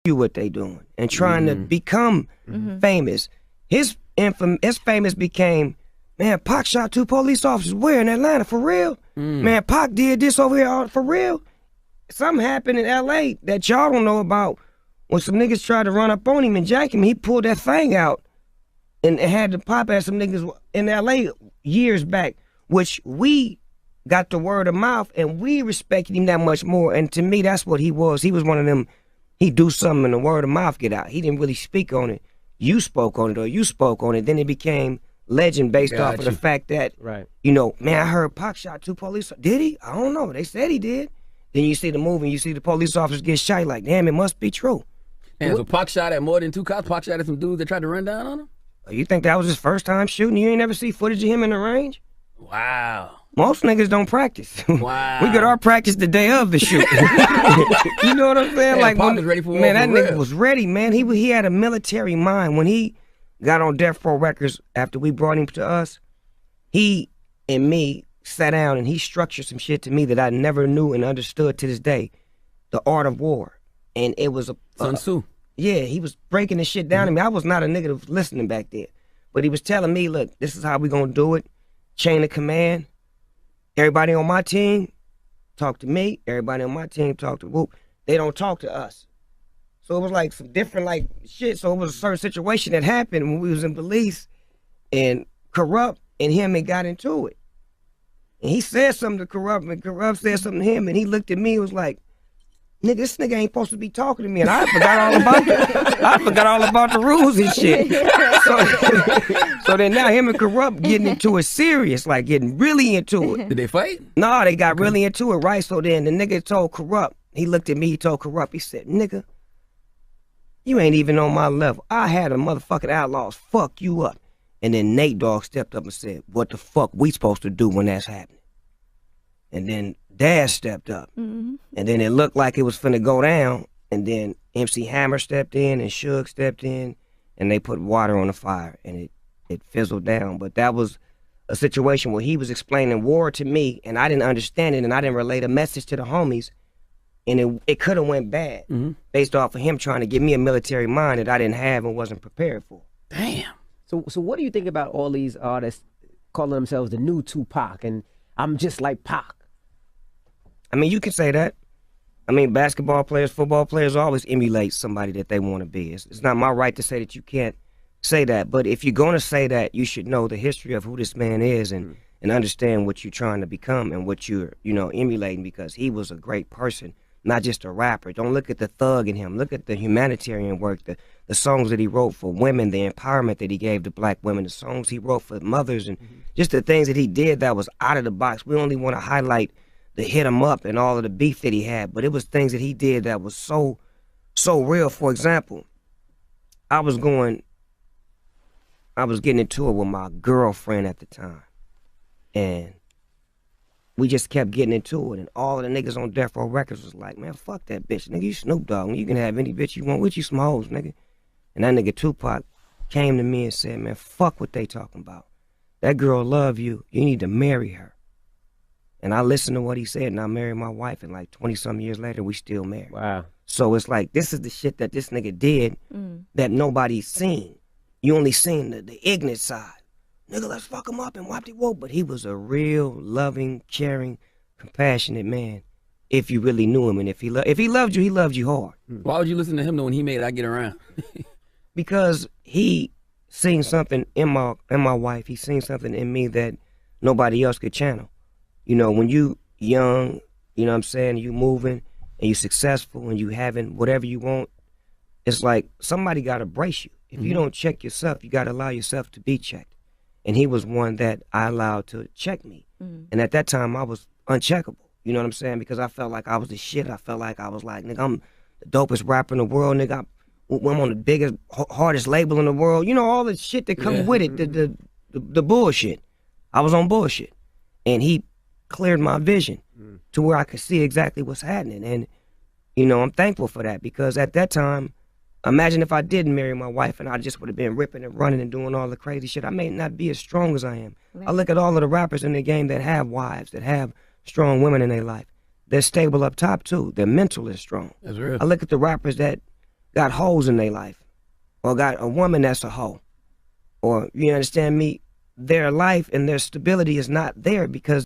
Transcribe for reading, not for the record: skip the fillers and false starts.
you what they doing and trying to become famous. His famous became, man, Pac shot 2 police officers where in Atlanta, for real? Man, Pac did this over here, for real? Something happened in L.A. that y'all don't know about. When some niggas tried to run up on him and jack him, he pulled that thing out and had to pop at some niggas in L.A. years back, which we got the word of mouth and we respected him that much more. And to me, that's what he was. He was one of them, he do something and the word of mouth get out. He didn't really speak on it. You spoke on it or you spoke on it. Then it became legend based off of the fact that, you know, man, I heard Pac shot 2 police. Did he? I don't know. They said he did. Then you see the movie and you see the police officers get shot. You're like, damn, it must be true. And so Pac shot at more than 2 cops? Pac shot at some dudes that tried to run down on him? You think that was his first time shooting? You ain't never see footage of him in the range? Wow. Most niggas don't practice. Wow. We got our practice the day of the shoot. You know what I'm saying? Man, like, Pac was ready for war, man, that for nigga real. was ready, man. He had a military mind. When he got on Death Row Records after we brought him to us, he and me sat down and he structured some shit to me that I never knew and understood to this day. The art of war. And it was a... Sun Tzu. Yeah, he was breaking the shit down to me. I was not a nigga that was listening back then. But he was telling me, look, this is how we gonna do it. Chain of command. Everybody on my team talk to me. Everybody on my team talk to Whoop. They don't talk to us. So it was like some different like shit. So it was a certain situation that happened when we was in police and Corrupt and him and got into it. And he said something to Corrupt and Corrupt said something to him and he looked at me and was like, nigga, this nigga ain't supposed to be talking to me, and I forgot all about the rules and shit. So then now him and Corrupt getting into it serious, like getting really into it. Did they fight? No, they got really into it, right? So then the nigga told Corrupt, he looked at me, he told Corrupt, he said, nigga, you ain't even on my level. I had a motherfucking outlaws fuck you up. And then Nate Dogg stepped up and said, what the fuck we supposed to do when that's happening? And then Dad stepped up. And then it looked like it was finna go down. And then MC Hammer stepped in and Suge stepped in and they put water on the fire and it fizzled down. But that was a situation where he was explaining war to me and I didn't understand it and I didn't relate a message to the homies. And it could have went bad based off of him trying to give me a military mind that I didn't have and wasn't prepared for. Damn. So what do you think about all these artists calling themselves the new Tupac and I'm just like Pac? I mean, you can say that. I mean, basketball players, football players always emulate somebody that they want to be. It's not my right to say that you can't say that, but if you're going to say that, you should know the history of who this man is and understand what you're trying to become and what you're, you know, emulating because he was a great person, not just a rapper. Don't look at the thug in him. Look at the humanitarian work, the songs that he wrote for women, the empowerment that he gave to black women, the songs he wrote for mothers, and just the things that he did that was out of the box. We only want to highlight the hit him up and all of the beef that he had, but it was things that he did that was so real. For example, I was getting into it with my girlfriend at the time, and we just kept getting into it, and all of the niggas on Death Row Records was like, man, fuck that bitch, nigga, you Snoop Dogg, you can have any bitch you want with you, some hoes, nigga. And that nigga Tupac came to me and said, man, fuck what they talking about. That girl love you, you need to marry her. And I listened to what he said, and I married my wife, and like 20-some years later, we still married. Wow. So it's like, this is the shit that this nigga did that nobody's seen. You only seen the ignorant side. Nigga, let's fuck him up and wipe the woke. But he was a real, loving, caring, compassionate man, if you really knew him. And if he loved you, he loved you hard. Why would you listen to him though when he made I Get Around? Because he seen something in my wife. He seen something in me that nobody else could channel. You know, when you young, you know what I'm saying, you moving and you successful and you having whatever you want, it's like somebody got to brace you. If you don't check yourself, you got to allow yourself to be checked. And he was one that I allowed to check me. And at that time, I was uncheckable. You know what I'm saying? Because I felt like I was the shit. I felt like I was like, nigga, I'm the dopest rapper in the world, nigga. I'm on the biggest, hardest label in the world. You know, all the shit that comes with it, the bullshit. I was on bullshit. And he cleared my vision to where I could see exactly what's happening. And, you know, I'm thankful for that because at that time, imagine if I didn't marry my wife and I just would have been ripping and running and doing all the crazy shit. I may not be as strong as I am. Right. I look at all of the rappers in the game that have wives, that have strong women in their life. They're stable up top too. Their mental is strong. That's real. I look at the rappers that got hoes in their life, or got a woman that's a hoe, or you understand me, their life and their stability is not there because